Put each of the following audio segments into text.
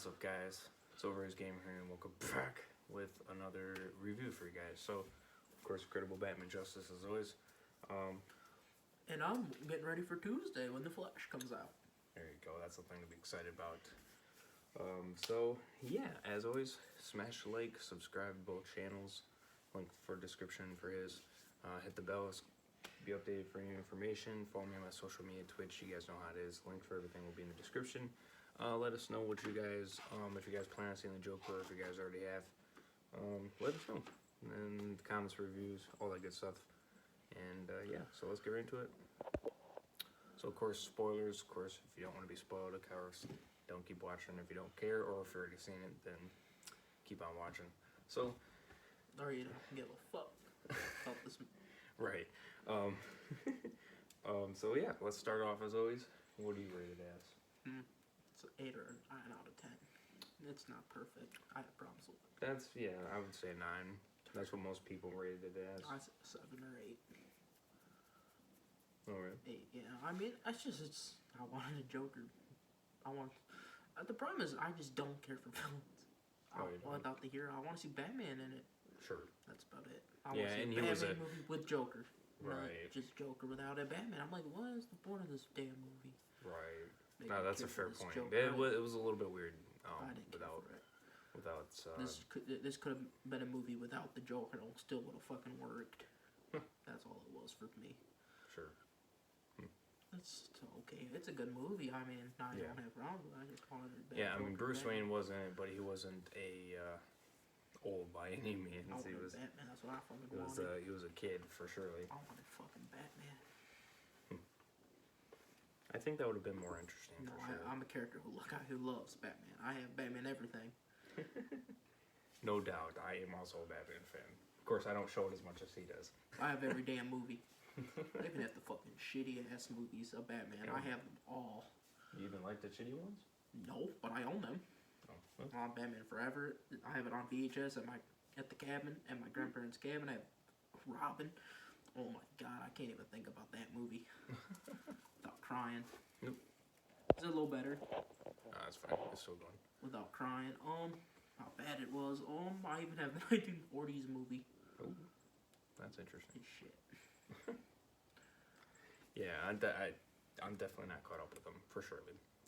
What's up, guys? It's Over's Game here, and welcome back with another review for you guys. So, of course, Incredible Batman Justice as always. And I'm getting ready for Tuesday when The Flash comes out. There you go. That's something to be excited about. So yeah, as always, smash like, subscribe to both channels. Link for description for his. Hit the bell. Be updated for new information. Follow me on my social media, Twitch. You guys know how it is. Link for everything will be in the description. Let us know what you guys, if you guys plan on seeing the Joker, or if you guys already have. Let us know. And comments, reviews, all that good stuff. And yeah, so let's get right into it. So of course, spoilers. Of course, if you don't want to be spoiled, of course, don't keep watching. If you don't care, or if you've already seen it, then keep on watching. So, Or you don't give a fuck about this. right. So yeah, let's start off as always. What do you rate it as? It's an 8 or a 9 out of 10. It's not perfect. I have problems with it. That's, yeah, I would say 9. That's what most people rated it as. I said 7 or 8. Alright. 8, yeah. I mean, I wanted a Joker. The problem is, I just don't care for villains. Without the hero, I want to see Batman in it. Sure. That's about it. I Yeah, want to see and a he was Batman movie with Joker. Right. Just Joker without a Batman. I'm like, what is the point of this damn movie? Right. They No, don't that's a care fair for this point. Joker. It was a little bit weird. I didn't care Without, for it. This could have been a movie without the Joker, and it still would have fucking worked. That's all it was for me. Sure. It's okay. It's a good movie. I mean, I don't have problems with it. I just wanted it. Yeah, I mean, Bruce Wayne wasn't it, but he wasn't old by any means. I He wanted was. Batman. That's what I fucking He was. wanted. He was a kid for surely. I wanted fucking Batman. I think that would have been more interesting No, for sure. I'm a character who loves Batman. I have Batman everything. No doubt, I am also a Batman fan. Of course, I don't show it as much as he does. I have every damn movie. I even have the fucking shitty ass movies of Batman. I have them all. You even like the shitty ones? No, but I own them. Oh. Well. On Batman Forever. I have it on VHS at the cabin, at my grandparents' cabin. I have Robin. Oh my god, I can't even think about that movie without crying. Nope. Is it a little better? That's fine. It's still going. Without crying. How bad it was. I even have the 1940s movie. Oh, that's interesting. Shit. Yeah, I'm definitely not caught up with them for sure.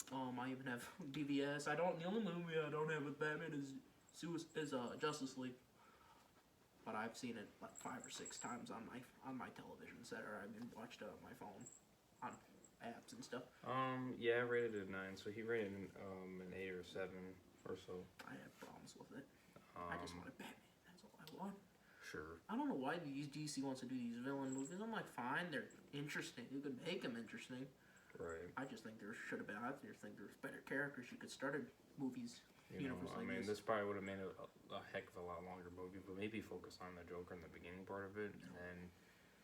I even have DVS. The only movie I don't have with Batman is Justice League. But I've seen it like 5 or 6 times on my television set, or I've been watched it on my phone, on apps and stuff. Yeah, I rated it a 9, so he rated an 8 or 7 or so. I have problems with it. I just wanted Batman. That's all I want. Sure. I don't know why DC wants to do these villain movies. I'm like, fine, they're interesting. You could make them interesting. Right. I just think there should have been. I just think there's better characters. You could start movies. You know, I mean, this probably would have made a heck of a lot longer movie, but maybe focus on the Joker in the beginning part of it, and then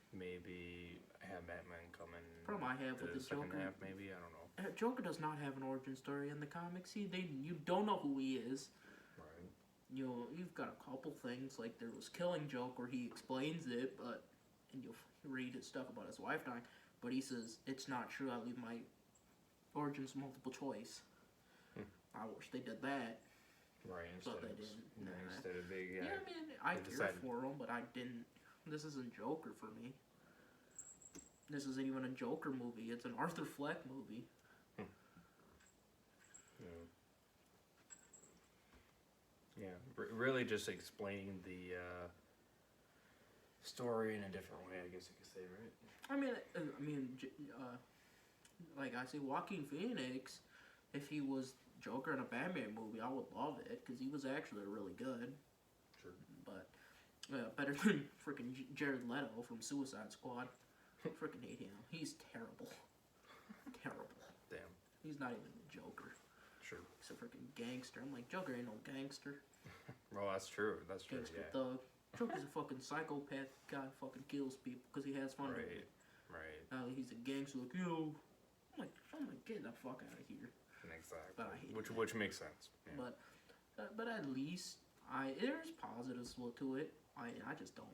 maybe have Batman come in. Problem I have with the the second Joker, half, maybe, I don't know. Joker does not have an origin story in the comics. You don't know who he is. Right. You've got a couple things, like there was Killing Joke where he explains it, and you'll read his stuff about his wife dying, but he says, it's not true, I leave my origins multiple choice. I wish they did that. Right, But they didn't. Instead of big, I mean, I care for them, but I didn't. This isn't Joker for me. This isn't even a Joker movie. It's an Arthur Fleck movie. Yeah, really just explaining the story in a different way, I guess you could say, right? Like I say, Joaquin Phoenix, if he was Joker in a Batman movie, I would love it, because he was actually really good. Sure. But, better than freaking Jared Leto from Suicide Squad. I freaking hate him. He's terrible. Terrible. Damn. He's not even the Joker. Sure. He's a freaking gangster. I'm like, Joker ain't no gangster. Well, that's true. That's true, Gangster yeah. thug. Joker's a fucking psychopath guy who fucking kills people because he has fun with it. Right. He's a gangster, like, yo. I'm like, get the fuck out of here. Exactly. But I hate which makes sense. Yeah. But at least there's positives to it. I just don't.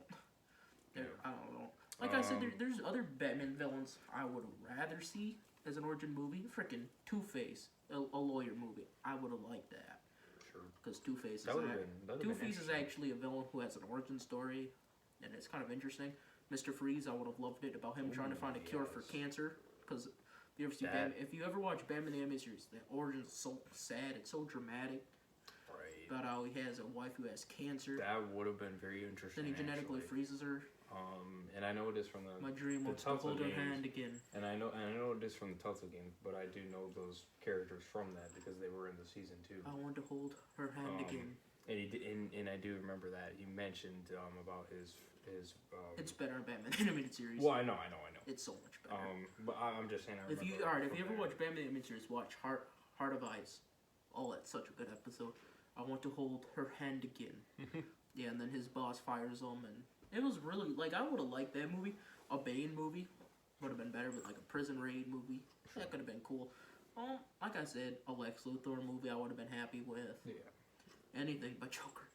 I don't know. Like I said, there's other Batman villains I would rather see as an origin movie. Freaking Two-Face, a lawyer movie. I would have liked that. True. Because Two-Face That would have been Two-Face is actually a villain who has an origin story, and it's kind of interesting. Mr. Freeze, I would have loved it about him trying to find a cure for cancer. Because if you ever watch Batman the Animated Series, the origin's so sad, it's so dramatic. Right. About how he has a wife who has cancer. That would have been very interesting. Then he genetically freezes her. And I know it is from the My dream was to hold her hand again. And I know it is from the Telltale games, but I do know those characters from that because they were in the season 2. I want to hold her hand again. And he did, and I do remember that he mentioned about his. It's better in Batman the Animated Series. Well, I know. It's so much better. But I'm just saying. If you ever watch Batman the Animated Series, watch Heart of Ice. Oh, that's such a good episode. I want to hold her hand again. Yeah, and then his boss fires him, and it was really I would have liked that movie. A Bane movie would have been better, but a prison raid movie that could have been cool. Like I said, a Lex Luthor movie I would have been happy with. Yeah. Anything but Joker.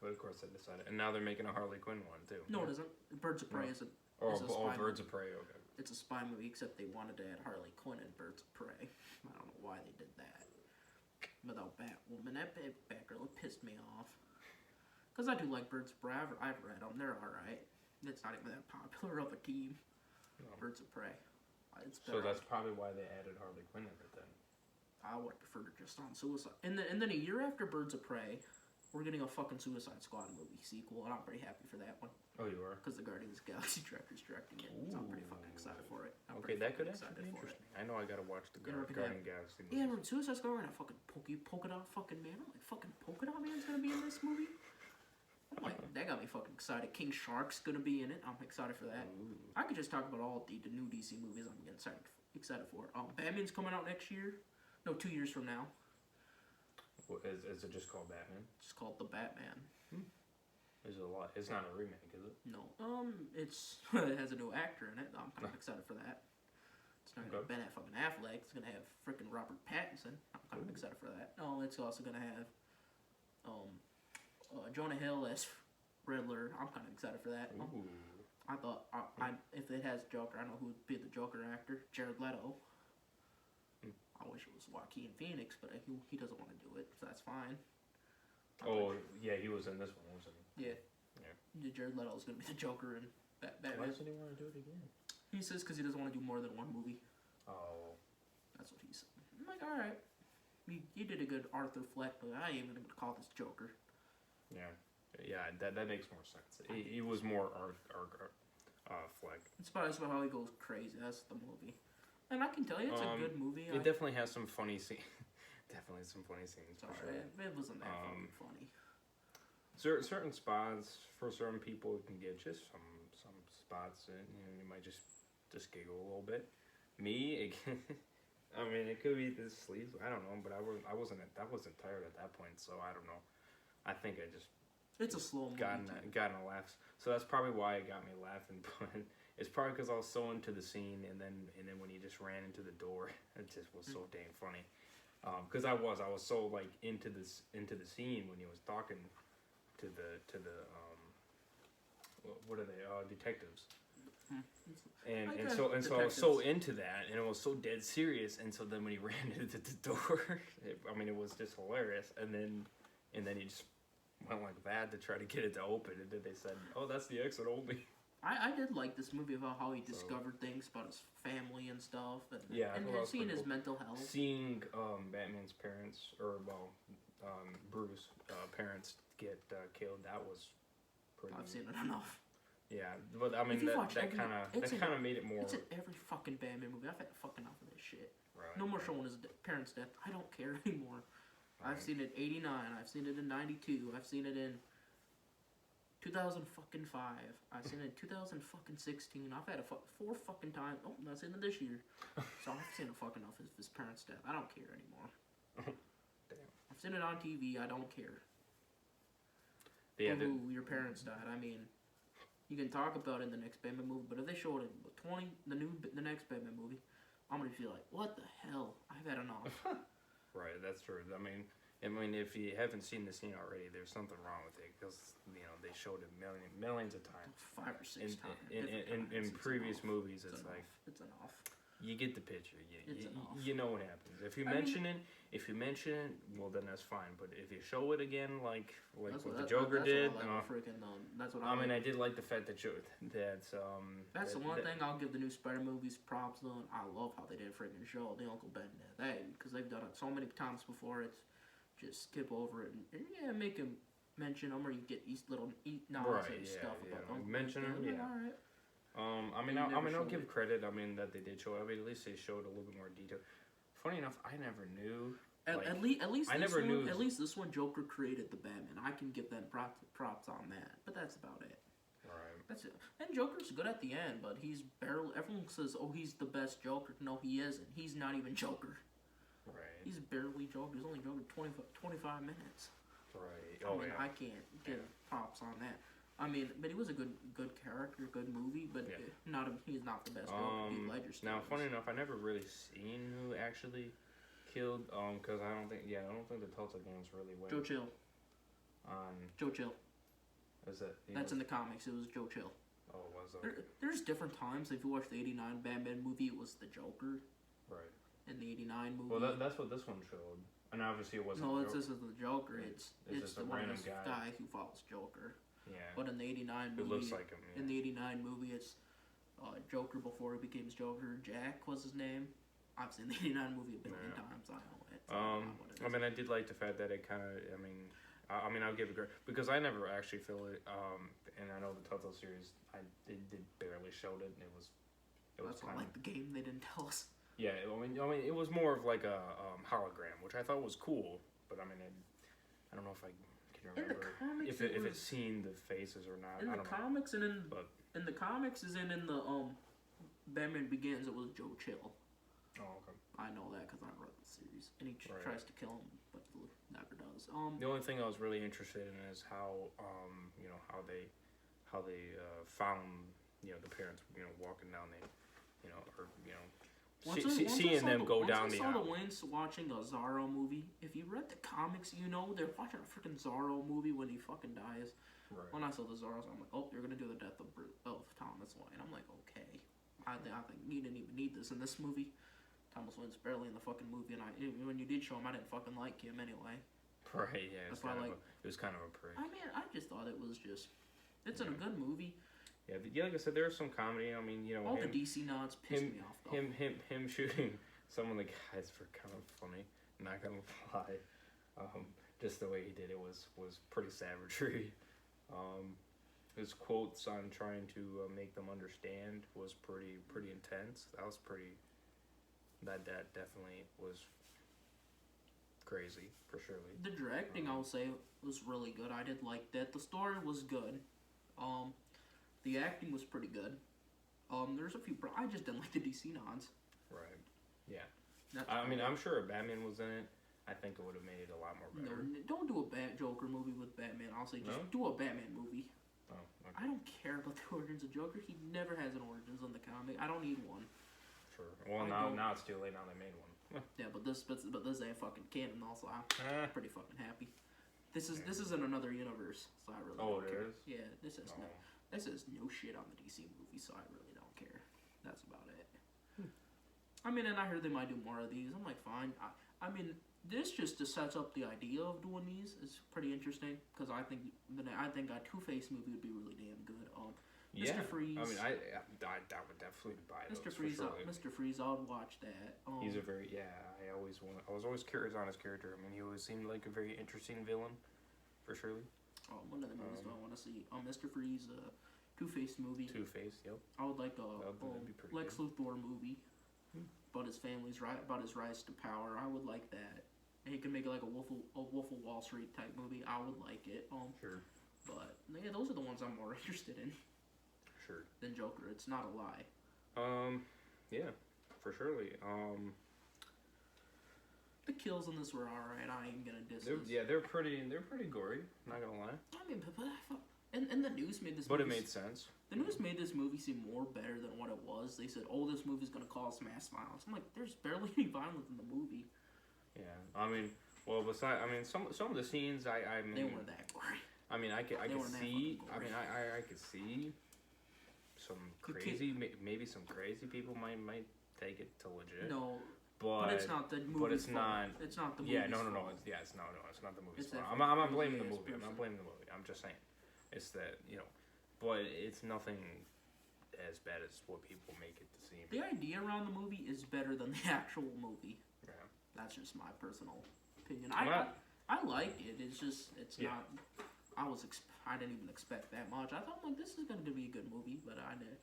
But of course they decided, and now they're making a Harley Quinn one too. No, it isn't. Birds of Prey is a. Birds of Prey. Okay. It's a spy movie, except they wanted to add Harley Quinn in Birds of Prey. I don't know why they did that. Without Batwoman, that Batgirl pissed me off. Because I do like Birds of Prey. I've read them. They're alright. It's not even that popular of a team. No. Birds of Prey. So that's probably why they added Harley Quinn in it then. I would prefer to just on Suicide. And then a year after Birds of Prey, we're getting a fucking Suicide Squad movie sequel, and I'm pretty happy for that one. Oh, you are? Because the Guardians of the Galaxy director's directing it, so I'm pretty fucking excited for it. That could actually be interesting. I know I gotta watch the Guardians of the Galaxy movie. Yeah, Suicide Squad, and a fucking polka dot fucking man. I'm like, fucking polka dot man's gonna be in this movie? I'm like, that got me fucking excited. King Shark's gonna be in it. I'm excited for that. Ooh. I could just talk about all the new DC movies I'm getting excited for. Batman's coming out next year. No, 2 years from now. Well, is it just called Batman? It's called The Batman. There's a lot. It's not a remake, is it? No. It has a new actor in it. I'm kind of excited for that. It's not gonna have Ben fucking Affleck. It's gonna have freaking Robert Pattinson. I'm kind of excited for that. It's also gonna have Jonah Hill as Riddler. I'm kind of excited for that. I thought if it has Joker, I know who would be the Joker actor. Jared Leto. I wish it was Joaquin Phoenix, but he doesn't want to do it, so that's fine. Yeah, he was in this one, wasn't he? Yeah. Jared Leto is going to be the Joker in Batman. Why doesn't he want to do it again? He says because he doesn't want to do more than one movie. Oh. That's what he said. I'm like, alright. You did a good Arthur Fleck, but I ain't even going to call this Joker. Yeah. Yeah, that makes more sense. He was more Fleck. It's about how he goes crazy. That's the movie. And I can tell you, it's a good movie. It definitely has some funny scenes. Definitely some funny scenes. For sure. It wasn't that fucking funny. Certain spots for certain people can get just some spots, and you might just giggle a little bit. Me, I mean, it could be the sleeves. I don't know, but I wasn't tired at that point, so I don't know. I think I just. It's a slow movie. Gotten a laugh. So that's probably why it got me laughing. But it's probably because I was so into the scene, and then when he just ran into the door, it just was so dang funny. Because I was so into the scene when he was talking to the what are they detectives. And so I was so into that, and it was so dead serious. And so then when he ran into the door, it was just hilarious. And then he just went like that to try to get it to open, and then they said, "Oh, that's the exit only." I did like this movie about how he discovered things about his family and stuff, and seeing his mental health. Seeing Batman's parents, Bruce parents get killed. That was pretty. I've seen it enough. Yeah, but I mean that kind of made it more. It's in every fucking Batman movie. I've had fucking enough of this shit. Right. No more showing his parents' death. I don't care anymore. Right. I've seen it in '89. I've seen it in '92. I've seen it in 2005. I've seen it in 2016. I've had it 4 fucking times. Oh, I'm not seeing it this year. So I've seen it fucking enough of his parents' death. I don't care anymore. Damn. I've seen it on TV. I don't care. Yeah, your parents died. I mean, you can talk about it in the next Batman movie, but if they show it in the next Batman movie, I'm gonna feel like, what the hell? I've had enough. Right, that's true. I mean, if you haven't seen the scene already, there's something wrong with it because they showed it millions of times. 5 or 6 times. In previous movies, it's enough. You get the picture. It's enough. You know what happens. If you mention it, well then that's fine. But if you show it again, like what the Joker did, that's what I mean, like. I did like the fact that That's the one thing I'll give the new Spider movies props on. I love how they didn't freaking show the Uncle Ben death. Because they've done it so many times before. It's just skip over it and yeah, make him mention them, or you get these little nods and stuff about Uncle mention Ben. him. Yeah. All right. I'll give credit. I mean, that they did show it. I mean, at least they showed a little bit more detail. Funny enough, I never knew. At least this one, Joker created the Batman. I can give them props on that, but that's about it. Right. That's it. And Joker's good at the end, but he's barely. Everyone says, "Oh, he's the best Joker." No, he isn't. He's not even Joker. Right. He's barely Joker. He's only Joker 25 minutes. Right. I mean, I can't give props on that. I mean, but he was a good character, good movie, but he's not the best Joker. Heath Ledger still now, is. funny enough, I never really seen who actually killed. Because I don't think the Tulsa games really went. Joe Chill. Joe Chill. Is that? That's in the comics. It was Joe Chill. Oh, was it? There's different times. If you watch the '89 Batman movie, it was the Joker. Right. In the '89 movie. Well, that's what this one showed. And obviously it wasn't. No, this isn't the Joker. It's just the a one random guy who follows Joker. Yeah. But in the '89 movie, it looks like him. Yeah. In the '89 movie, it's Joker before he became Joker. Jack was his name. I've seen the '89 movie a billion times. I know it. I mean, I did like the fact that it kind of. I mean, I'll give it great because I never actually feel it. And I know the Telltale series, they barely showed it, and it was. That's why I like the game. They didn't tell us. Yeah, I mean, it was more of like a hologram, which I thought was cool. But I mean, I don't know if I can remember if it's seen the faces or not. In the comics and in the comics is in the Batman Begins. It was Joe Chill. Oh, okay. I know that because I read the series, and he tries to kill him, but never does. The only thing I was really interested in is how how they found the parents walking down seeing them go down the aisle. Once watching a Zorro movie. If you read the comics, they're watching a freaking Zorro movie when he fucking dies. Right. When I saw the Zorros, I'm like, oh, you're gonna do the death of Thomas Wayne. I'm like, okay. I think you didn't even need this in this movie. Thomas Wayne's barely in the fucking movie, and when you did show him, I didn't fucking like him anyway. Right, yeah. It was kind of a prick. I mean, I just thought it was just... It's in a good movie. Yeah, like I said, there's some comedy. I mean, all the DC nods piss me off, though. Him shooting some of the guys were kind of funny. Not gonna lie. Just the way he did it was pretty savagery. His quotes on trying to make them understand was pretty intense. That was pretty... That definitely was crazy, for sure. The directing, I'll say, was really good. I did like that. The story was good. The acting was pretty good. There's a few... I just didn't like the DC nods. Right. Yeah. I'm sure if Batman was in it, I think it would have made it a lot more better. No, don't do a Joker movie with Batman. I'll say just do a Batman movie. Oh, okay. I don't care about the origins of Joker. He never has an origins in the comic. I don't need one. Sure. Well, now it's too late. Now they made one. Yeah, but this ain't fucking canon. Also, I'm pretty fucking happy. This isn't another universe, so I really don't care. It is? Yeah, this is no shit on the DC movie, so I really don't care. That's about it. I mean, and I heard they might do more of these. I'm like, fine. I mean, this just set up the idea of doing these is pretty interesting because I think a Two-Face movie would be really damn good. Mr. Freeze. I mean, I would definitely buy those. Mr. Freeze. Mr. Freeze. I would watch that. He's a very I was always curious on his character. I mean, he always seemed like a very interesting villain, for surely. One of the movies I want to see. Mr. Freeze, Two-Face movie. Two-Face, yep. I would like a Lex Luthor movie. About his about his rise to power. I would like that. And he could make it like a Wolf of Wall Street type movie. I would like it. Sure. But yeah, those are the ones I'm more interested in. Sure. Than Joker. It's not a lie. Yeah, for surely. The kills in this were alright. I ain't gonna diss this. Yeah, they're pretty gory. Not gonna lie. I mean, but I thought, and the news made this. But it made sense. The news made this movie seem more better than what it was. They said, "Oh, this movie's gonna cause mass violence." I'm like, there's barely any violence in the movie. Yeah, I mean, well, some of the scenes, I mean, they weren't that gory. I mean, I could see. I mean, I could see some crazy, maybe some crazy people might take it to legit. No, but it's not the movie. But it's not. It's not the movie. Yeah, no. It's not the movie's It's fault. that I'm not blaming the crazy-ass movie. I'm person. not blaming the movie. I'm just saying, it's that but it's nothing as bad as what people make it to seem. The idea around the movie is better than the actual movie. Yeah. That's just my personal opinion. Well, I liked it. It's just Yeah. not. I didn't even expect that much. I thought like this is going to be a good movie, but I did.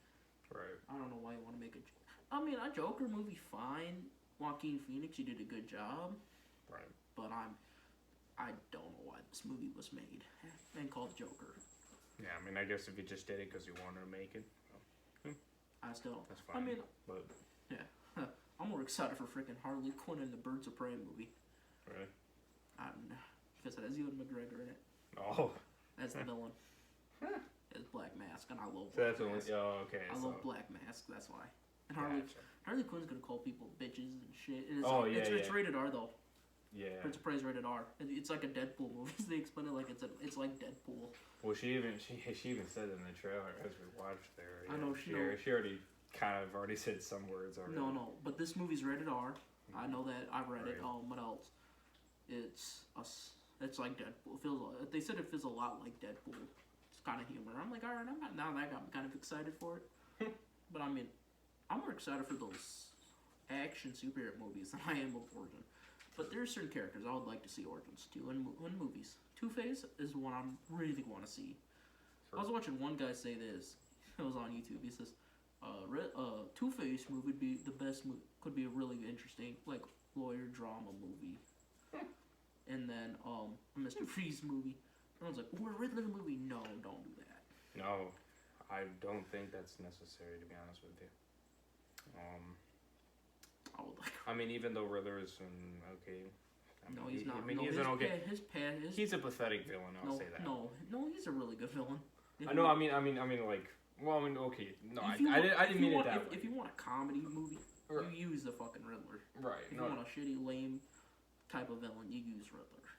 Right. I don't know why you want to make it. I mean, a Joker movie, fine. Joaquin Phoenix, you did a good job. Right. But I don't know why this movie was made and called Joker. Yeah, I mean, I guess if you just did it because you wanted to make it, I still. that's fine. I mean, but yeah. I'm more excited for freaking Harley Quinn in the Birds of Prey movie. really, Because it has Ewan McGregor in it oh, as the villain. As Black Mask, and I love so that's Black only. Mask. Oh, okay. I so, love Black Mask, that's why. And gotcha. Harley Quinn's gonna call people bitches and shit. And it's rated R though. Yeah. Birds of Prey is rated R. It's like a Deadpool movie. They explain it like it's like Deadpool. Well, she even said in the trailer as we watched there. I know she already kind of already said some words already. No, but this movie's rated R. I know that. I read it. Right. What else? It's like Deadpool. They said it feels a lot like Deadpool. It's kind of humor. I'm like, all right. Now that got me kind of excited for it. But I mean, I'm more excited for those action superhero movies than I am of origin. But there are certain characters I would like to see origins too in movies. Two-Face is one I really want to see. Sure. I was watching one guy say this. It was on YouTube. He says, Two-Face movie would be the best. Could be a really interesting like lawyer drama movie. And then a Mr. Freeze movie. Everyone's like, "Or a Riddler movie." No, don't do that. No, I don't think that's necessary, to be honest with you. I would like. I mean, even though Riddler is okay. No, he's not. I mean, no, he's an okay. His He's a pathetic villain. I'll say that. No, he's a really good villain. I know. I mean, like. Well, I mean, okay. No, I didn't mean it that way. If you want a comedy movie, Right. you use the fucking Riddler. Right. If you want a shitty, lame type of villain, you use Riddler.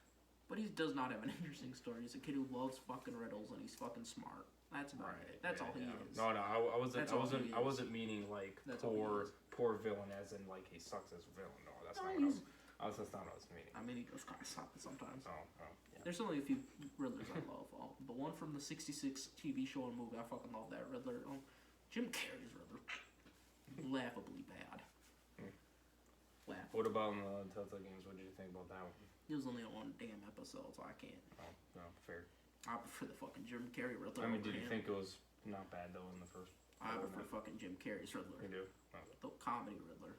But he does not have an interesting story. He's a kid who loves fucking riddles and he's fucking smart. That's about it. That's all he is. No, I wasn't meaning like That's poor villain as in like he sucks as a villain. No, that's not what I was meaning. I mean, he just kind of sucks sometimes. Oh, yeah. There's only a few Riddlers I love. The one from the '66 TV show and movie, I fucking love that Riddler. Jim Carrey's Riddler, laughably bad. Laugh. What about the Telltale Games? What did you think about that one? It was only one damn episode, so I can't. Oh, no, fair. I prefer the fucking Jim Carrey Riddler. I mean, did you think it was not bad though in the first? I prefer fucking Jim Carrey's Riddler. You do? Oh. The comedy Riddler.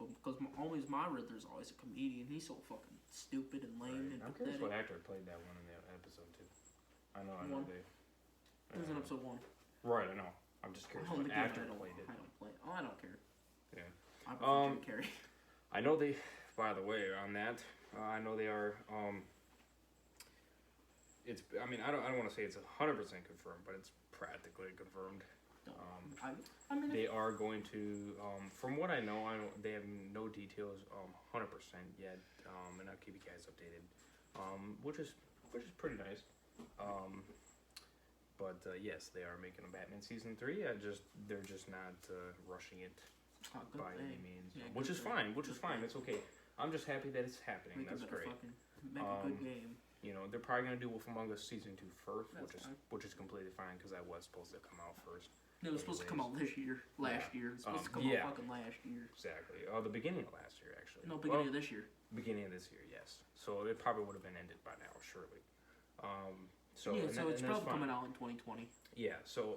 But because my Riddler's always a comedian, he's so fucking stupid and lame and I'm curious pathetic. what actor played that one in the episode too. I know they. It was in episode 1. Right, I know. I'm just curious what actor played it. I don't play. Oh, I don't care. Yeah. I prefer Jim Carrey. I know they. By the way, on that, I know they are. It's. I mean, I don't want to say it's 100% confirmed, but it's practically confirmed. I mean, They are going to. From what I know, they have no details 100% yet, and I'll keep you guys updated. Which is pretty nice. But yes, they are making a Batman season 3. They're just not rushing it by any means, yeah, which is fine. It's okay. I'm just happy that it's happening. That's great. Make a good game. You know, they're probably gonna do Wolf Among Us season 2 first, That's which is completely fine because that was supposed to come out first. It was supposed to come out last year. It was supposed to come out fucking last year. Exactly. The beginning of last year, actually. No, beginning of this year. Beginning of this year, yes. So it probably would have been ended by now, surely. So it's probably coming out in 2020. Yeah. So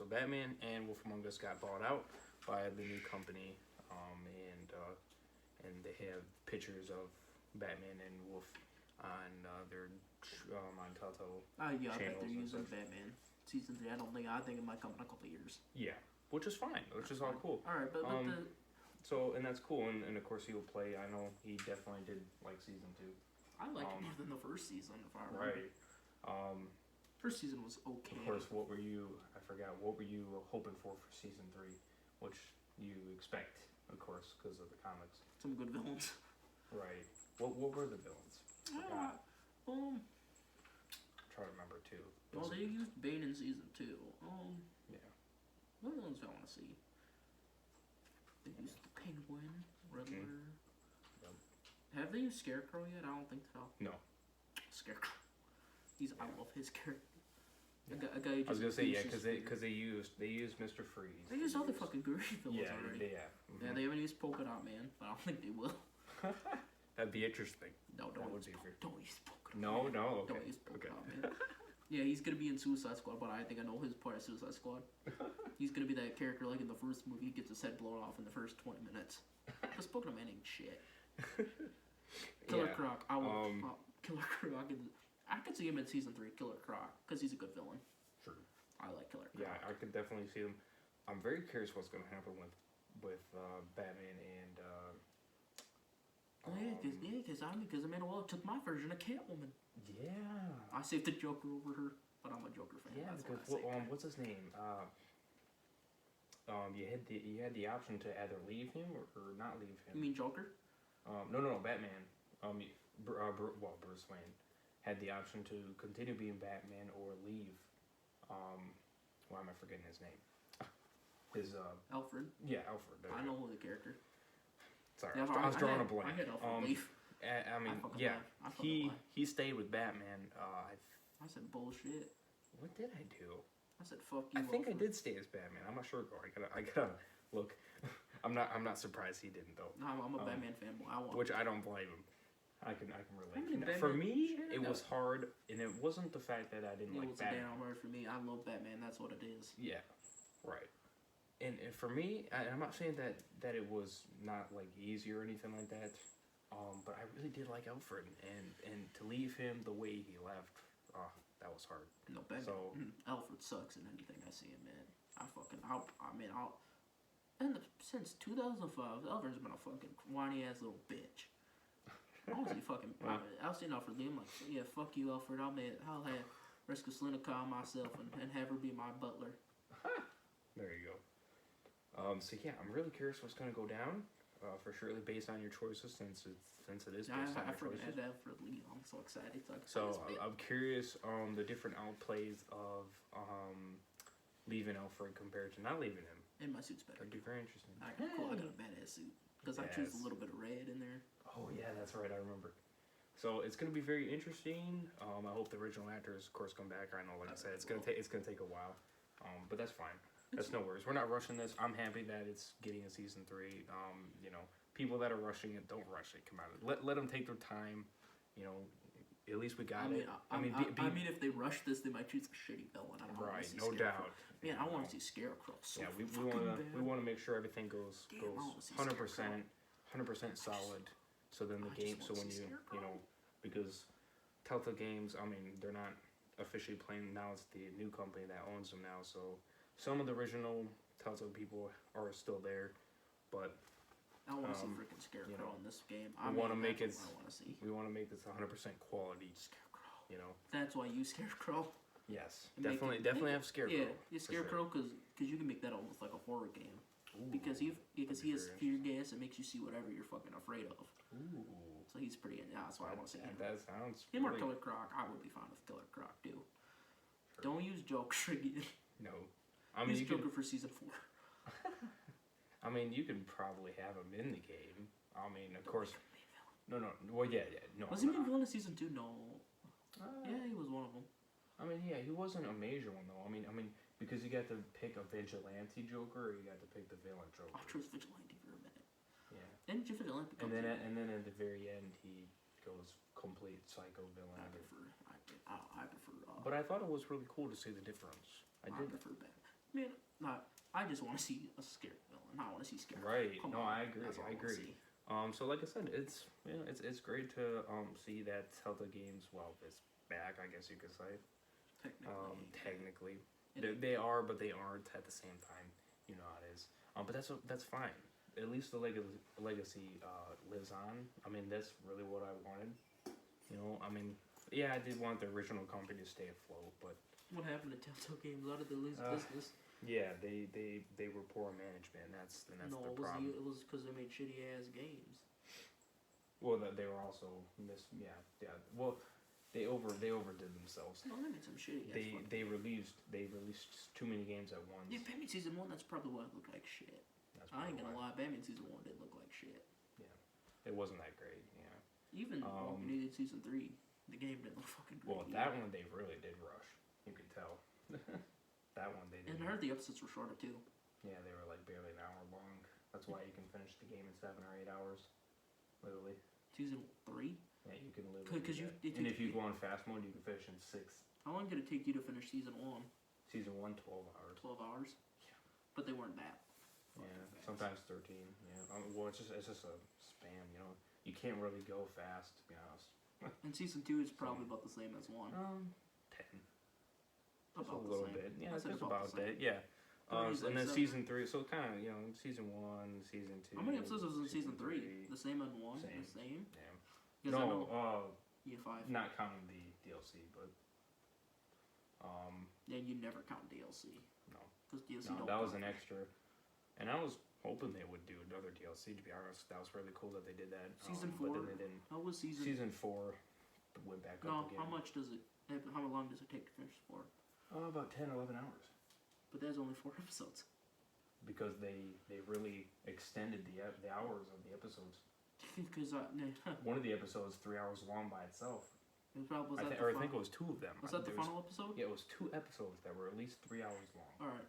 Batman and Wolf Among Us got bought out by the new company, and they have pictures of Batman and Wolf on their on Telltale I bet channels they're using such. Batman season 3. I think it might come in a couple of years. Yeah, which is fine. Which is all cool. All right, but So and that's cool, and of course he'll play. I know he definitely did like season 2. I like it more than the first season, if I remember. Right. First season was okay. Of course, what were you? I forgot. What were you hoping for season 3? Which you expect, of course, because of the comics. Some good villains. Right. What were the villains? Forgot. Try to remember too. Well, they used Bane in season 2. Yeah. What villains do I want to see? They used the Penguin, Riddler. Yep. Have they used Scarecrow yet? I don't think so. No. Scarecrow. I love his character. Yeah. A guy I was gonna say yeah, because because they used Mr. Freeze. they used other fucking goofy villains yeah, already. they have. Mm-hmm. Yeah, they haven't used Polka Dot Man, but I don't think they will. That'd be interesting. No, That would be fair. don't use Polka Dot No, Man. no, okay. Don't use Polka Okay. Dot Man. Yeah, he's gonna be in Suicide Squad, but I think I know his part of Suicide Squad. He's gonna be that character like in the first movie, he gets his head blown off in the first 20 minutes. Because Polka Dot Man ain't shit. Killer Croc, Killer Croc. I could see him in season 3, Killer Croc, because he's a good villain. True. I like Killer Croc. Yeah, I could definitely see them. I'm very curious what's gonna happen with Batman and. Because Amanda Waller took my version of Catwoman. Yeah. I saved the Joker over her, but I'm a Joker fan. Yeah, That's because why I say what's his name? You had the option to either leave him or not leave him. You mean Joker? No, Batman. Bruce Wayne had the option to continue being Batman or leave. Why am I forgetting his name? His Alfred. Yeah, Alfred. I know the character. Sorry, Yeah, I was drawing a blank. I had Alfred leave. I mean, fucking yeah, lie. I fucking lie. he stayed with Batman. I said bullshit. What did I do? I said fuck you. I think Alfred. I did stay as Batman. I'm not sure. I gotta look. I'm not surprised he didn't though. No, I'm a Batman fanboy. I want. Which I don't blame him. I can relate. Batman- For me, Shit, it no. was hard, and it wasn't the fact that I didn't It like was a Batman. damn hard for me. I love Batman. That's what it is. Yeah, right. And for me, I'm not saying that it was not like easy or anything like that. But I really did like Alfred, and to leave him the way he left, that was hard. No, Batman. So- Alfred sucks in anything I see him in. Since 2005, Alfred's been a fucking whiny ass little bitch. I want to see fucking. I was seeing Alfred Lee. I'm like, yeah, fuck you, Alfred. I'll have Reska Selena call myself and have her be my butler. There you go. So yeah, I'm really curious what's gonna go down. For surely based on your choices, since it is based on I your freaking choices. had Alfred Lee. I'm so excited. So I'm curious on the different outplays of leaving Alfred compared to not leaving him. And my suit's better. That'd be very interesting. I got a badass suit because I choose a little bit of red in there. Oh yeah, that's right. I remember. So it's gonna be very interesting. I hope the original actors, of course, come back. I know, like I said, it's gonna take a while. But that's fine. That's no worries. We're not rushing this. I'm happy that it's getting a season 3. People that are rushing it, don't rush it. Come out. Let them take their time. At least we got it. I mean, if they rush this, they might choose a shitty villain. I don't right, want to see no Scarecrow. doubt. Man, I want to see Scarecrow. So Yeah, we fucking want to make sure everything goes Damn, I wanna see 100%, 100% solid. So then the I just game, so wanna when see Scarecrow. because Telltale Games, they're not officially playing now. It's the new company that owns them now. So some of the original Telltale people are still there, but I want to see freaking Scarecrow in this game. I want to make it. That's what I want to see. We want to make this 100% quality. Scarecrow. That's why you Scarecrow. Yes, And make definitely it- have Scarecrow. Yeah, Scarecrow because you can make that almost like a horror game. Because he has fear gas, it makes you see whatever you're fucking afraid of. Ooh. So he's pretty. Yeah, that's why I want to see him. That sounds. Him or great. Killer Croc. I would be fine with Killer Croc too. Don't use Joker again. No, Use you Joker can. for season 4. You can probably have him in the game. Of course. No. Well, yeah. No. Was he villain in season 2? No. Yeah, he was one of them. Yeah, he wasn't a major one though. Because you got to pick a vigilante Joker, or you got to pick the villain Joker. I chose Vigilante for a minute. Yeah. Then Vigilante becomes. And then at the very end, he goes complete psycho villain. I prefer. But I thought it was really cool to see the difference. I did. prefer Batman. Man, I just want to see a scary villain. I want to see Scarecrow. Right. Come No, on. I agree. That's all I wanna agree. see. So like I said, it's great to see that Telltale Games, is back. I guess you could say. Technically, they are, but they aren't at the same time. You know how it is. But that's fine. At least the legacy lives on. That's really what I wanted. Yeah, I did want the original company to stay afloat, but What happened to Telltale Games? How did they lose business? yeah, they were poor management. That's the problem. It was because they made shitty ass games. Well, they were also yeah. Well, they overdid themselves. No, they made some shitty ass. They released too many games at once. Yeah, Batman season 1. That's probably why it looked like shit. That's I ain't probably gonna why. lie, Batman season 1 didn't look like shit. Yeah, it wasn't that great. Yeah. Even Walking Dead season 3, the game didn't look fucking great. Well, that one they really did rush. You could tell. That one they did. And I heard the episodes were shorter too. Yeah, they were like barely an hour long. That's why you can finish the game in 7 or 8 hours, literally. Season 3? Yeah, you can literally. Because do that. And if you go on fast mode, you can finish in 6. How long did it take you to finish season 1? Season 1, 12 hours. 12 hours? Yeah. But they weren't that. Yeah, sometimes 13. Yeah. Well, it's just a span. You know, you can't really go fast, to be honest. And season 2 is probably about the same as 1. 10. Just About a the little same. bit. Yeah, I it's said just about about the same. that. Yeah. Three's And like then 7. season 3, so kind of, season 1, season 2. How many episodes was in season 3? The same as 1? Same. The same? Yeah. Because I know No, you had 5. not counting the DLC, but Yeah, you never count DLC. no, Because DLC no, don't that was count. an extra. And I was hoping they would do another DLC. To be honest, that was really cool that they did that. Season but 4? then they didn't. How was season... Season 4 went back No, up again. how much does it... How long does it take to finish 4? About 10, 11 hours. But there's only 4 episodes. Because they really extended the hours of the episodes. Because One of the episodes 3 hours long by itself. it was I that think it was 2 of them. Was that the There final episode? Yeah, it was 2 episodes that were at least 3 hours long. Alright,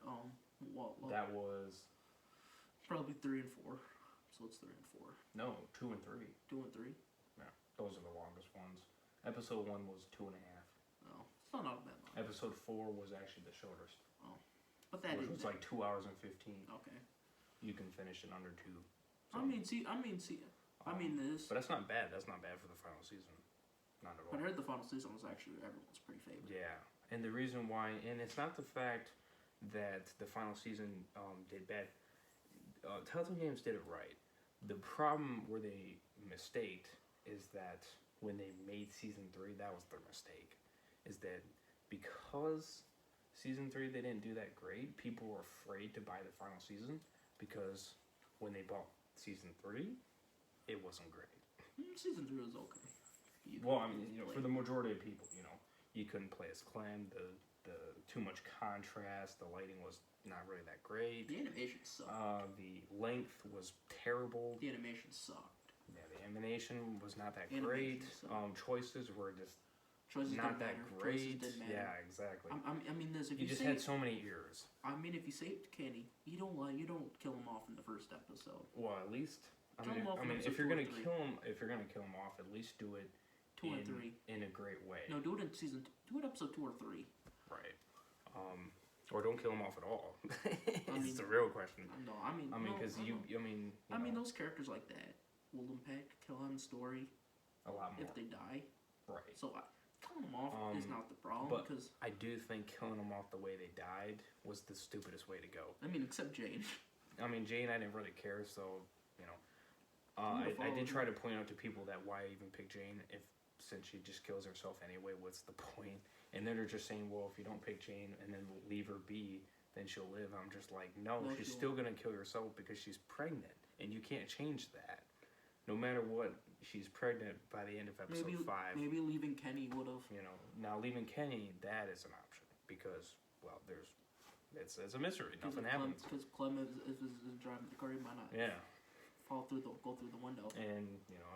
well, That was probably 3 and 4. So it's 3 and 4. no 2 and 3. 2 and 3? Yeah, those are the longest ones. Episode 1 was 2.5. No, it's not that long. Episode 4 was actually the shortest, But that which is was like 2 hours and 15. okay. You can finish in under 2. I mean, this. But that's not bad. That's not bad for the final season. Not at all. But I heard the final season was actually everyone's pretty favorite. Yeah, and the reason why, and it's not the fact that the final season did bad. Telltale Games did it right. The problem where they mistaked is that when they made season 3, that was their mistake. Is that because season 3 they didn't do that great, people were afraid to buy the final season because when they bought season 3, it wasn't great. Season 3 was okay. Well, I mean, for the majority of people, you couldn't play as Clem. The too much contrast. The lighting was not really that great. The animation sucked. The length was terrible. The animation sucked. Yeah, the animation was not that Animation great. sucked. Choices were just Choices not didn't that matter. great. Choices didn't matter. Yeah, exactly. I mean, this. If You you just save, had so many ears. I mean, if you saved Kenny, you don't kill him off in the first episode. Well, at least. Kill him off in if episode you're 2 or gonna 3. kill him, off, at least do it 2 and 3. in a great way. No, do it in season. Do it episode 2 or 3. Right. Or don't kill him off at all. mean- It's the real question. No, I mean, Because no, you mean. I mean, those characters like that, William Peck, kill him story a lot more. if they die. Right. So killing them off is not the problem but because I do think killing them off the way they died was the stupidest way to go. I mean, except Jane. I mean, Jane, I didn't really care, so would've I did followed try to point out to people that why even pick Jane since she just kills herself anyway. What's the point? And then they're just saying, well, if you don't pick Jane and then leave her be, then she'll live. I'm just like, no, No, she's she still gonna kill herself because she's pregnant, and you can't change that. No matter what, she's pregnant by the end of episode 5. Maybe leaving Kenny would have. Now leaving Kenny, that is an option because, well, it's a mystery. Nothing happens. Because Clem is driving the car, he might not go through the window. And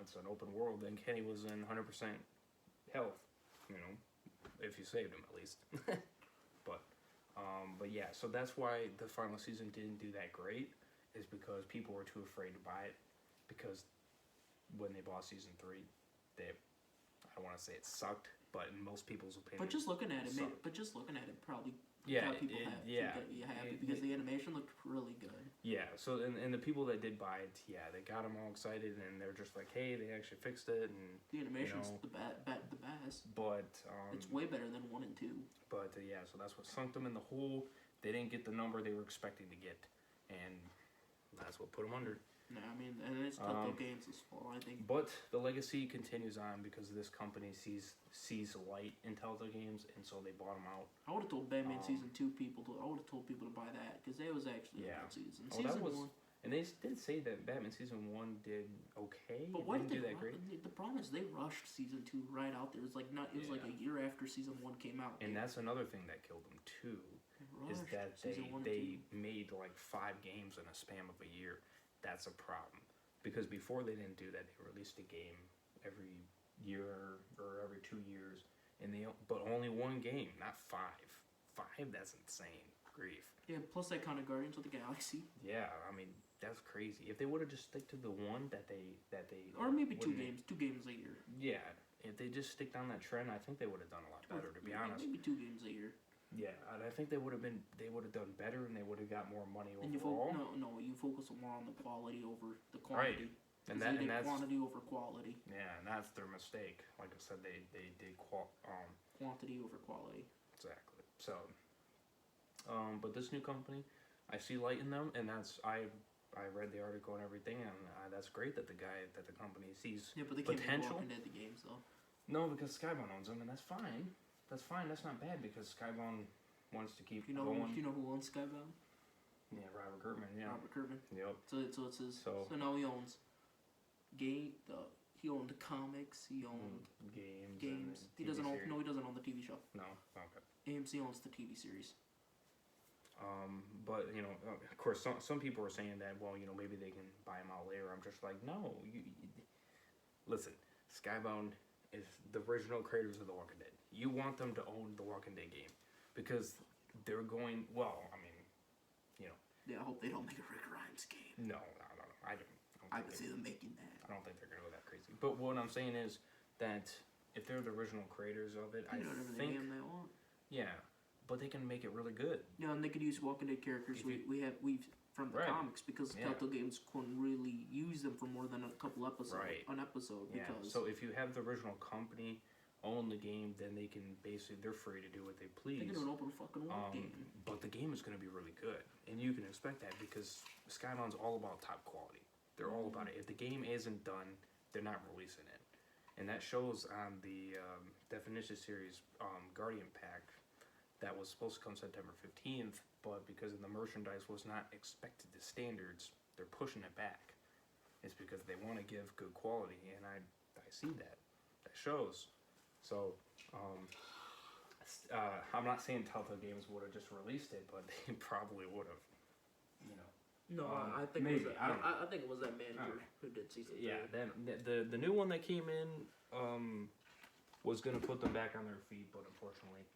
it's an open world. And Kenny was in 100% health. If you saved him at least. But yeah, so that's why the final season didn't do that great. Is because people were too afraid to buy it because when they bought season 3, I don't want to say it sucked, but in most people's opinion, But just looking at it, probably got people happy because the animation looked really good. Yeah. So and the people that did buy it, they got them all excited, and they're just like, hey, they actually fixed it, and The animation's the best. But It's way better than 1 and 2. But so that's what sunk them in the hole. They didn't get the number they were expecting to get, and that's what put them under. No, I mean, and it's Telltale Games' fault, I think. But the legacy continues on because this company sees light in Telltale Games, and so they bought them out. I would have told Batman season 2 people to. I would have told people to buy that because it was actually a good season. Season 1. And they did say that Batman season 1 did okay. But why didn't did do that great? The problem is they rushed season 2 right out there. It was like a year after season 1 came out. And that's another thing that killed them too. is rushed. that Season 1 and they made like 5 games in a span of a year. That's a problem. Because before they didn't do that. They released a game every year or every 2 years, and but only 1 game, not 5. 5, that's insane. Grief. Yeah, plus that kind of Guardians of the Galaxy. Yeah, I mean that's crazy. If they would have just stick to the one that they or maybe 2 games, 2 games a year. Yeah, if they just stick down that trend, I think they would have done a lot better. To be honest, maybe 2 games a year. Yeah, and I think they would have done better, and they would have got more money overall. And you focus more on the quality over the quantity. Right. And that's quantity over quality. Yeah, and that's their mistake. Like I said, they did quantity over quality. Exactly. So, but this new company, I see light in them, and I read the article and everything, and that's great that the company sees potential. Yeah, but they can't make Walking Dead the games though. No, because Skybound owns them, and that's fine. That's fine. That's not bad because Skybound wants to keep going. Do you know who owns Skybound? Yeah, Robert Kirkman. Yeah. Robert Kirkman. Yep. So it's his. So now he owns he owned the comics. He owned games. He doesn't own. No, he doesn't own the TV show. No. Okay. AMC owns the TV series. But of course, some people are saying that maybe they can buy them out later. I'm just like, no. Listen, Skybound is the original creators of The Walking Dead. You want them to own The Walking Dead game because they're going. Well, I mean, Yeah, I hope they don't make a Rick Grimes game. No. I can see them making that. I don't think they're gonna go that crazy. But what I'm saying is that if they're the original creators of it, I think game they want. Yeah, but they can make it really good. Yeah, and they could use Walking Dead characters we've from the comics because Telltale Games couldn't really use them for more than a couple episodes. Right. An episode. Yeah. Because So if you have the original company own the game, then they can they're free to do what they please. They can do an open fucking world game. But the game is going to be really good, and you can expect that because Skybound's all about top quality. They're all about it. If the game isn't done, they're not releasing it, and that shows on the Definition Series Guardian pack that was supposed to come September 15th, but because the merchandise was not expected to standards, they're pushing it back. It's because they want to give good quality, and I see that. That shows. So, I'm not saying Telltale Games would have just released it, but they probably would have. No, I think maybe. I think it was that manager who did season 3. Yeah, the new one that came in was gonna put them back on their feet, but unfortunately,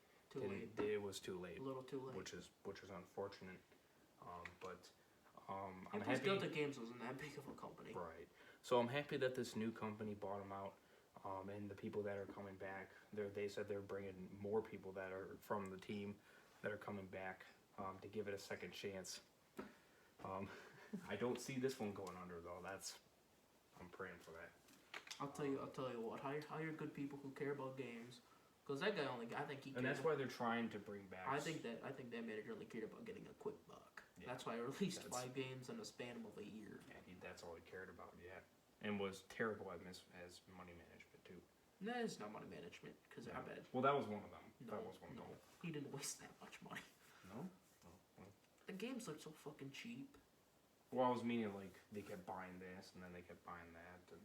it was too late. A little too late. Which is unfortunate. I'm happy. happy. Delta Games wasn't that big of a company. Right. So I'm happy that this new company bought them out. And the people that are coming back, they said they're bringing more people that are from the team that are coming back to give it a second chance. I don't see this one going under though. I'm praying for that. I'll tell you what. Hire good people who care about games, because that guy I think he. And that's why they're trying to bring back. I think that manager only cared about getting a quick buck. Yeah, that's why I released 5 games in a span of a year. Yeah, that's all he cared about. Yeah, and was terrible at as money management too. No, it's not money management because I bet. Well, that was one of them. No, he didn't waste that much money. No. The games look so fucking cheap. Well, I was meaning like they kept buying this and then they kept buying that. And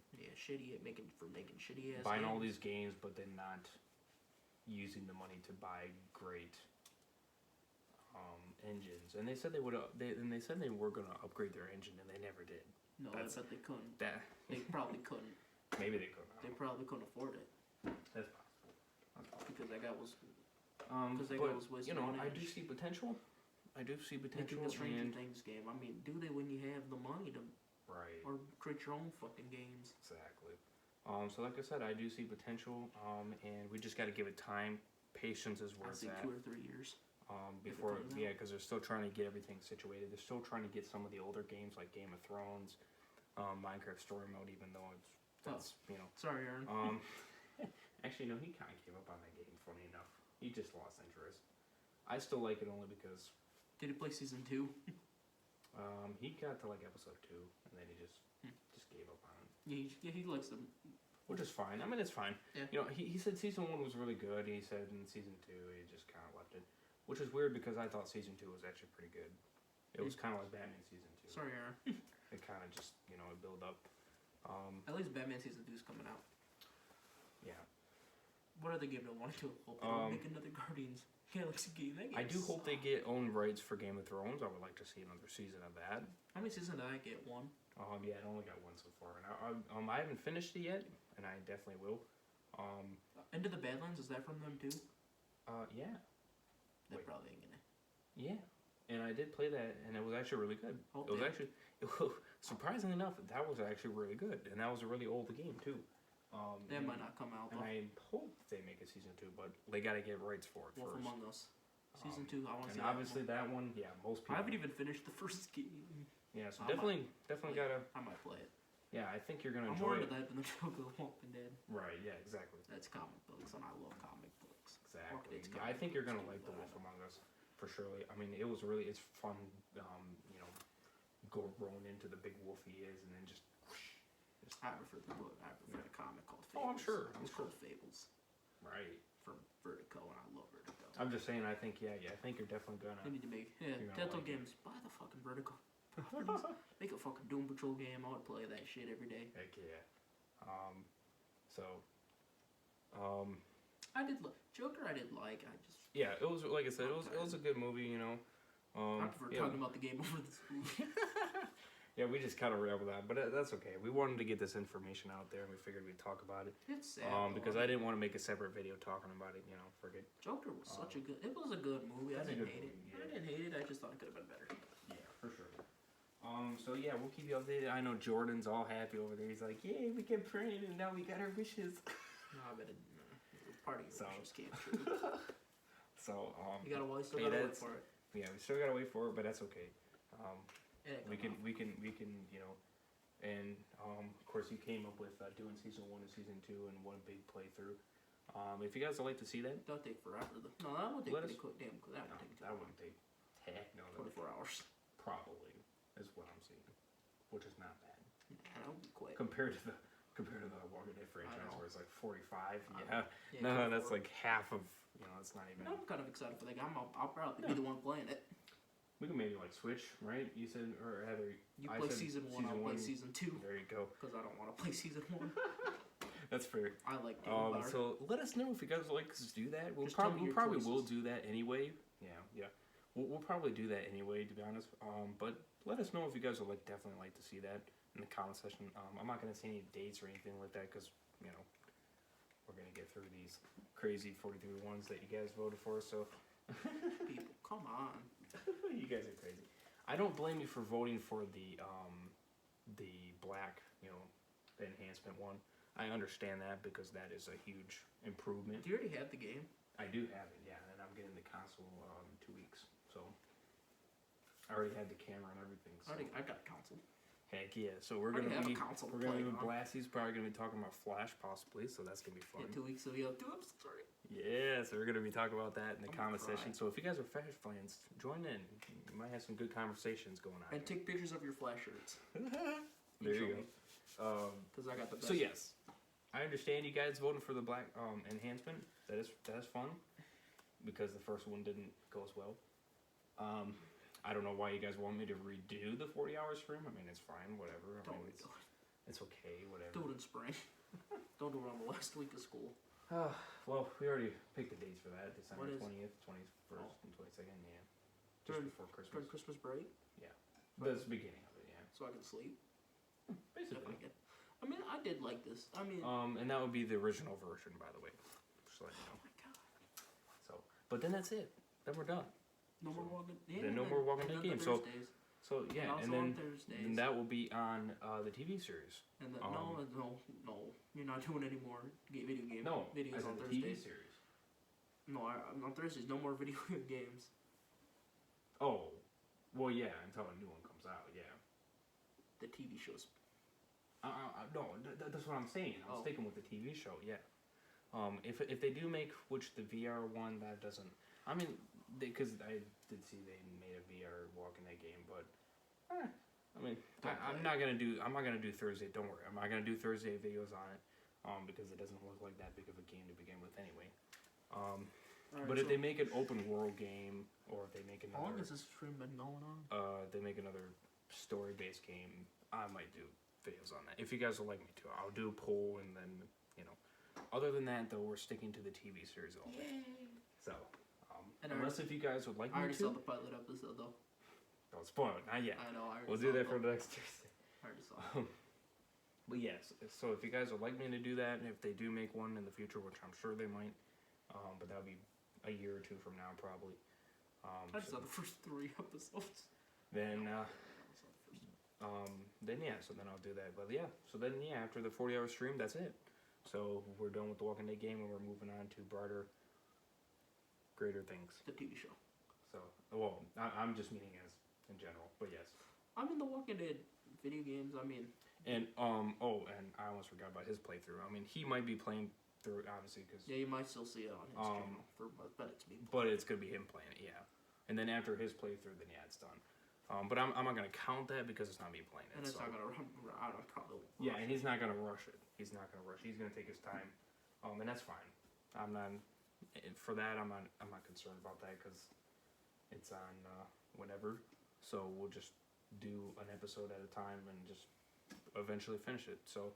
making shitty ass. Buying games. all these games, but then not using the money to buy great engines. And they said they would. They said they were gonna upgrade their engine, and they never did. No, I bet they couldn't. They probably couldn't. Maybe they couldn't. They probably couldn't afford it. That's possible. Because that guy was. Wasting money. I do see potential. Making a Stranger Things game. I mean, do they when you have the money to? Right. Or create your own fucking games. Exactly. So like I said, I do see potential. And we just got to give it time. Patience is where it's at. 2 or 3 years. Because they're still trying to get everything situated. They're still trying to get some of the older games like Game of Thrones, Minecraft Story Mode, even though Sorry, Aaron. Actually, no, he kind of gave up on that game. Funny enough, he just lost interest. I still like it only because. Did he play season 2? He got to like episode 2, and then he just gave up on it. Yeah, he likes them. Which is fine. I mean, it's fine. Yeah. He said season 1 was really good. He said in season 2 he just kind of left it, which is weird because I thought season 2 was actually pretty good. It was kind of like Batman season 2. Sorry, Aaron. It kind of just it built up. At least Batman season 2 is coming out. Yeah. What are they giving it? One, two. Hope they don't make another Guardians Galaxy game. That I do game hope they sucked. get own rights for Game of Thrones. I would like to see another season of that. How many seasons did I get? One. Yeah, I only got one so far, and I haven't finished it yet, and I definitely will. Into the Badlands, is that from them too? Yeah, They Wait. probably ain't gonna. yeah, and I did play that, and it was actually really good. Oh, It was yeah. actually, surprisingly enough, that was actually really good, and that was a really old game too. That might not come out And though. I hope they make a season 2, but they got to get rights for it Wolf first. Among Us, season 2. I want to And see obviously that one, yeah, most people. I haven't even finished the first game. Yeah, so I definitely gotta. I might play it. Yeah, I think you're gonna I'm more enjoy into it. that than the joke of The Walking Dead. Right. Yeah. Exactly. That's comic books, and I love comic books. Exactly. It's Yeah, I think you're gonna comic like The books, Wolf Among Us for surely. I mean, it's fun. You know, growing into the big wolf he is, and then just. I prefer the book. I prefer the comic called Fables. Oh, I'm sure. It's called Fables Right. from Vertigo, and I love Vertigo. I'm just saying. I think. Yeah. I think you're definitely They gonna. need to make You're gonna Telltale like it. Games. Buy the fucking Vertigo properties. Make a fucking Doom Patrol game. I would play that shit every day. Heck yeah. So. I did Joker. I did like. I just Yeah. It was like I said. It was a good movie. You know. I prefer yeah. talking about the game over this movie. Yeah, we just kind of rambled that, but that's okay. We wanted to get this information out there, and we figured we'd talk about it. It's sad. Because I didn't want to make a separate video talking about it. You know, forget. Joker was such a good. It was a good movie. I It's a didn't good hate it. movie, I yeah. didn't hate it. I just thought it could have been better. Yeah, for sure. So yeah, we'll keep you updated. I know Jordan's all happy over there. He's like, "Yay, we can praying, and now we got our wishes." No, I bet part of your So- wishes came true. So You gotta wait. Still Hey, gotta wait that's- for it. yeah, we still gotta wait for it, but that's okay. Yeah, We can, you know, and of course you came up with doing season 1 and season 2 in one big playthrough. If you guys would like to see that, That'll take forever. No, that would take Let pretty us- quick. Damn, that would take that wouldn't take heck no, that would 24 hours. probably is what I'm seeing, which is not bad Yeah, that would be quick. compared to the Walking Dead franchise know. where it's like 45. I Yeah, Yeah, no, 24. that's like half of. You know, it's not even. I'm kind of excited for that game. I'll probably be the one playing it. We can maybe like switch, right? You said, or Heather. You I play said season 1, I'll play season 2. There you go. Because I don't want to play season 1. That's fair. I like Doom better. So let us know if you guys would like us to do that. We'll Just tell me probably your will choices. do that anyway. Yeah. We'll probably do that anyway, to be honest. But let us know if you guys would definitely like to see that in the comment section. I'm not gonna say any dates or anything like that because you know we're gonna get through these crazy 43 ones that you guys voted for. So People, come on. you guys are crazy. I don't blame you for voting for the black, you know, the enhancement one. I understand that because that is a huge improvement. Do you already have the game? I do have it, yeah, and I'm getting the console in 2 weeks. So I already had the camera and everything. So. I got a console. Heck yeah! So we're I already gonna have be a console to we're gonna play be on. Blasty's probably gonna be talking about Flash possibly, so that's gonna be fun. Yeah, 2 weeks ago, yo, dude, I'm sorry. Yeah, so we're gonna be talking about that in the I'm gonna comment cry. section. So if you guys are Flash fans, join in. You might have some good conversations going on. And take pictures of your Flash shirts. There you go. Because I got the best. So yes, I understand you guys voting for the black enhancement. That is fun because the first one didn't go as well. I don't know why you guys want me to redo the 40-hour stream. I mean, it's fine, whatever. I Don't mean, do it. it's okay, whatever. Do it in spring. Don't do it on the last week of school. Well, we already picked the dates for that. December What is- 20th, 21st, and 22nd. Yeah, just During- before During Christmas. Christmas break, That's the beginning of it. Yeah, so I can sleep. If basically. I mean, I did like this. I mean, And that would be the original version, by the way. Just to let you oh know. my god. So, but then that's it. Then we're done. No more So, walking. then no more Walking Dead games. So- Thursdays. So yeah, also and on then Thursdays. and that will be on the TV series. And then, um, no, you're not doing any more video game No, videos as on in the TV Thursdays. series. No, on Thursdays, no more video games. Oh, well, yeah, until a new one comes out. Yeah. The TV shows. No, that's what I'm saying. I was Oh. sticking with the TV show. Yeah. If they do make which the VR one that doesn't. I mean, because I did see they made a VR Walking Dead game, but I mean, I'm not gonna do Thursday. Don't worry, I'm not gonna do Thursday videos on it, because it doesn't look like that big of a game to begin with anyway. Alright, But if so they make an open world game, or if they make how long another, has this stream been going on? they make another story based game, I might do videos on that. If you guys would like me to, I'll do a poll and then Other than that, though, we're sticking to the TV series only. Yay! So, And unless if you guys would like I me already to, saw the pilot episode though. don't spoil it, not yet. I know. I already We'll saw do that it, for though. the next Tuesday. I already saw it. But yes, so if you guys would like me to do that, and if they do make one in the future, which I'm sure they might, but that'll be a year or two from now probably. I just saw the first 3 episodes. Then, I saw the first. yeah, so then I'll do that. But yeah, so then yeah, after the 40-hour stream, that's it. So we're done with the Walking Dead game, and we're moving on to brighter, greater things. The TV show. So, well, I'm just meaning as in general, but yes. I mean, the Walking Dead video games. I mean, And and I almost forgot about his playthrough. I mean, he might be playing through it, obviously, because yeah, you might still see it on his channel but it's me. but it's gonna be him playing it, yeah. And then after his playthrough, then yeah, it's done. But I'm not gonna count that because it's not me playing it. And it's so. not gonna run. I don't probably. Yeah, and he's not gonna rush it. He's not gonna rush. He's gonna take his time, and that's fine. I'm not for that. I'm not concerned about that because it's on whenever. So we'll just do an episode at a time and just eventually finish it. So,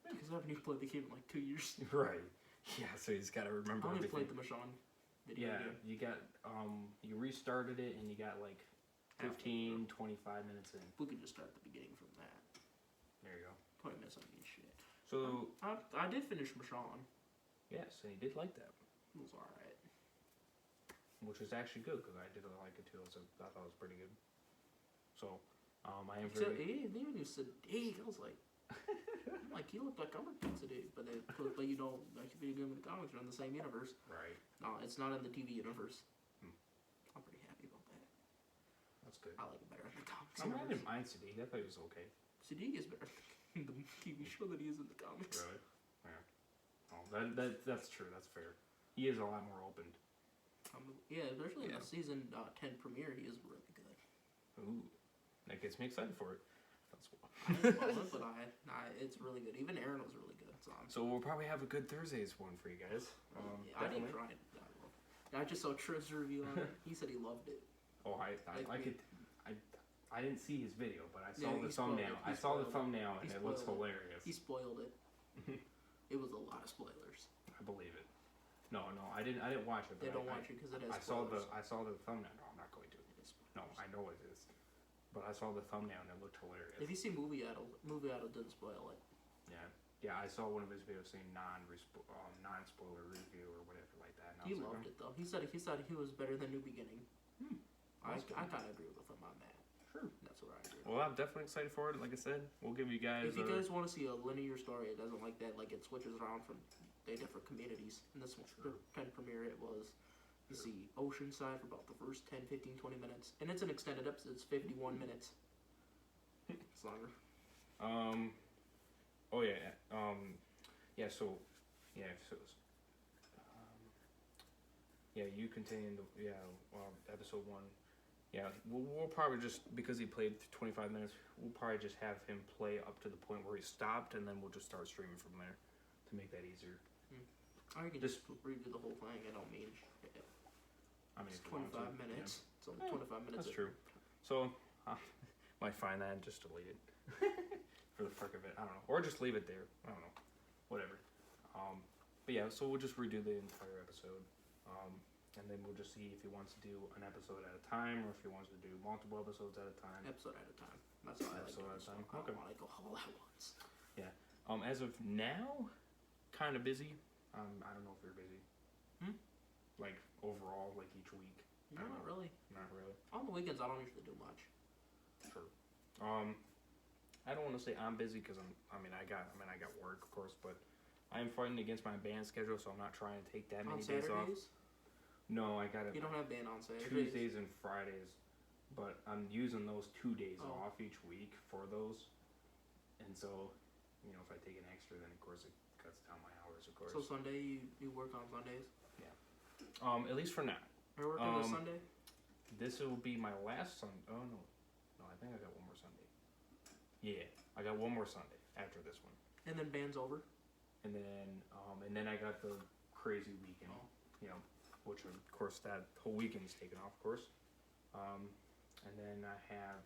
Because I haven't even played the game in like 2 years. right. Yeah. So he's got to remember I only everything. played the Michonne video Yeah, game. you got you restarted it and you got like 15, 25 minutes in. We could just start at the beginning from that. There you go. 20 minutes on each shit. So I did finish Michonne. yes, and he did like that. It was alright. Which is actually good because I did like it too. So I thought it was pretty good. So, I am So, very. they even used Sadiq. I was like, you look like I'm a Sadiq, but you don't like the video game and the comics are in the same universe. Right. No, it's not in the TV universe. Hmm. I'm pretty happy about that. That's good. I like it better in the comics I universe. didn't mind Sadiq. I thought he was okay. Sadiq is better in the TV show than he is in the comics. Really? Yeah. Oh, that's true. That's fair. He is a lot more open. Yeah, especially in Yeah. the season 10 premiere, he is really good. Ooh, that gets me excited for it. That's I didn't follow it, but it's really good. Even Aaron was really good. So we'll probably have a good Thursdays one for you guys. Yeah, I didn't try it. I just saw Triv's review on it. He said he loved it. Oh, I didn't see his video, but I saw Yeah, the he spoiled thumbnail. it. He I saw the spoiled it. thumbnail, and He it looks spoiled it. hilarious. He spoiled it. It was a lot of spoilers. I believe it. No, I didn't watch it. But They don't watch it because it has I saw spoilers. the thumbnail. No, I'm not going to. It is spoilers. No, I know it is. But I saw the thumbnail and it looked hilarious. If you see Movie Idol didn't spoil it. Yeah, I saw one of his videos saying non-spoiler review or whatever like that. And I He was like, loved it though. He said he was better than New Beginning. I That's good. kind of agree with him on that. Sure. That's what I agree. Well, I'm definitely excited for it. Like I said, we'll give you guys. If you guys want to see a linear story, it doesn't like that. Like it switches around from the different communities. In this one, the 10 premiere, it was you see Oceanside for about the first 10, 15, 20 minutes, and it's an extended episode. It's 51 minutes. It's longer. Oh yeah. Yeah. So. Yeah. So. Yeah. You continue the episode 1. Yeah, we'll probably just, because he played 25 minutes, we'll probably just have him play up to the point where he stopped, and then we'll just start streaming from there to make that easier. I can just review the whole thing. I don't mean shit. I mean, It's if you want 25 to, minutes. yeah. It's only 25 minutes. That's true. So, might find that and just delete it for the fuck of it. I don't know. Or just leave it there. I don't know. Whatever. But yeah, so we'll just redo the entire episode. And then we'll just see if he wants to do an episode at a time or if he wants to do multiple episodes at a time. Episode at a time. That's how I like Episode it. at a time. I Okay. don't want to go all at once. As of now, kind of busy. I don't know if you're busy. Like overall, like each week. No, I don't not know. really. Not really. On the weekends, I don't usually do much. Sure. I don't want to say I'm busy because I got work, of course, but I am fighting against my band schedule, so I'm not trying to take that On many days off. Saturdays? No, I got it. You don't have band on Saturdays? Tuesdays and Fridays, but I'm using those 2 days Oh. off each week for those, and so, if I take an extra, then of course it cuts down my hours, of course. So Sunday, you work on Sundays? At least for now. Are you working this Sunday? This will be my last Sunday. Oh no, I think I got one more Sunday. Yeah, I got one more Sunday after this one, And then band's over? and then I got the crazy weekend. Oh. Which of course that whole weekend's taken off, of course. And then I have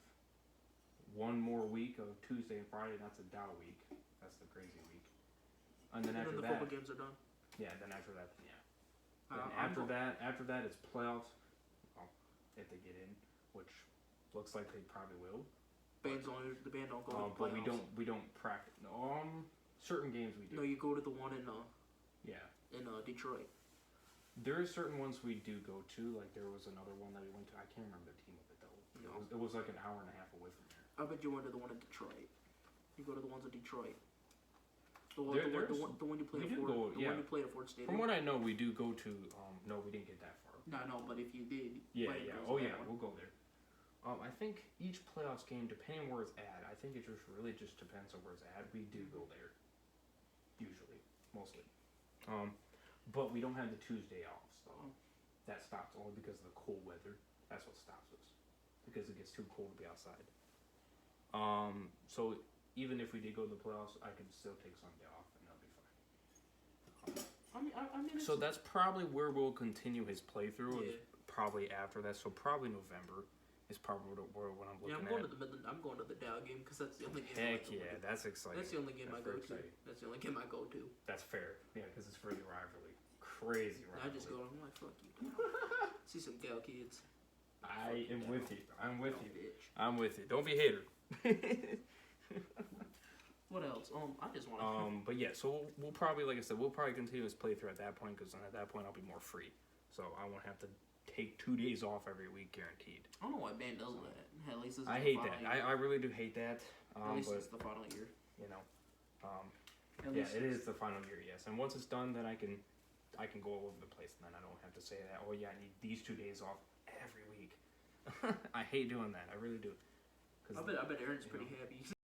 one more week of Tuesday and Friday, and that's a Dow week. That's the crazy week. And then after the that, football games are done. yeah. Then after that, yeah. Uh, Then after that, it's playoffs. Well, if they get in, which looks like they probably will. The band don't go to the But playoffs. we don't practice. Certain games we do. No, you go to the one in Yeah. Detroit. There are certain ones we do go to. Like there was another one that we went to. I can't remember the team of it though. No. It was like an hour and a half away from there. I bet you went to the one in Detroit. You go to the ones in Detroit. The one you played at Ford. The one you played at Ford Stadium. From what I know, we do go to. No, we didn't get that far. No, but if you did, Yeah. Oh yeah, we'll go there. I think each playoffs game, depending where it's at, I think it just really just depends on where it's at. We do go there, usually, mostly. But we don't have the Tuesday off, so that stops only because of the cold weather. That's what stops us, because it gets too cold to be outside. So even if we did go to the playoffs, I could still take Sunday off, and that'll be fine. I mean. So that's probably where we'll continue his playthrough. Yeah. Is probably after that. So probably November is probably what I'm looking I'm going to the Midland. I'm going to the Dow game because that's the only game. Heck yeah, that's exciting. That's the only game I go to. Exciting. That's the only game I go to. That's fair. Yeah, because it's for the rivalry. Crazy rivalry. I just go. I'm like, fuck you. See some gal kids. I am with you. I'm with you. Bitch. I'm with you. Don't be a hater. What else? I just want. But yeah, so we'll probably, like I said, we'll probably continue this playthrough at that point because at that point I'll be more free, so I won't have to take 2 days off every week guaranteed. I don't know why band does that. At least this is I the hate that. final year. I really do hate that. At least but it's the final year. you know, At yeah, least it is the final year, yes. And once it's done, then I can go all over the place, and then I don't have to say that. Oh yeah, I need these 2 days off every week. I hate doing that. I really do. I bet Aaron's pretty happy.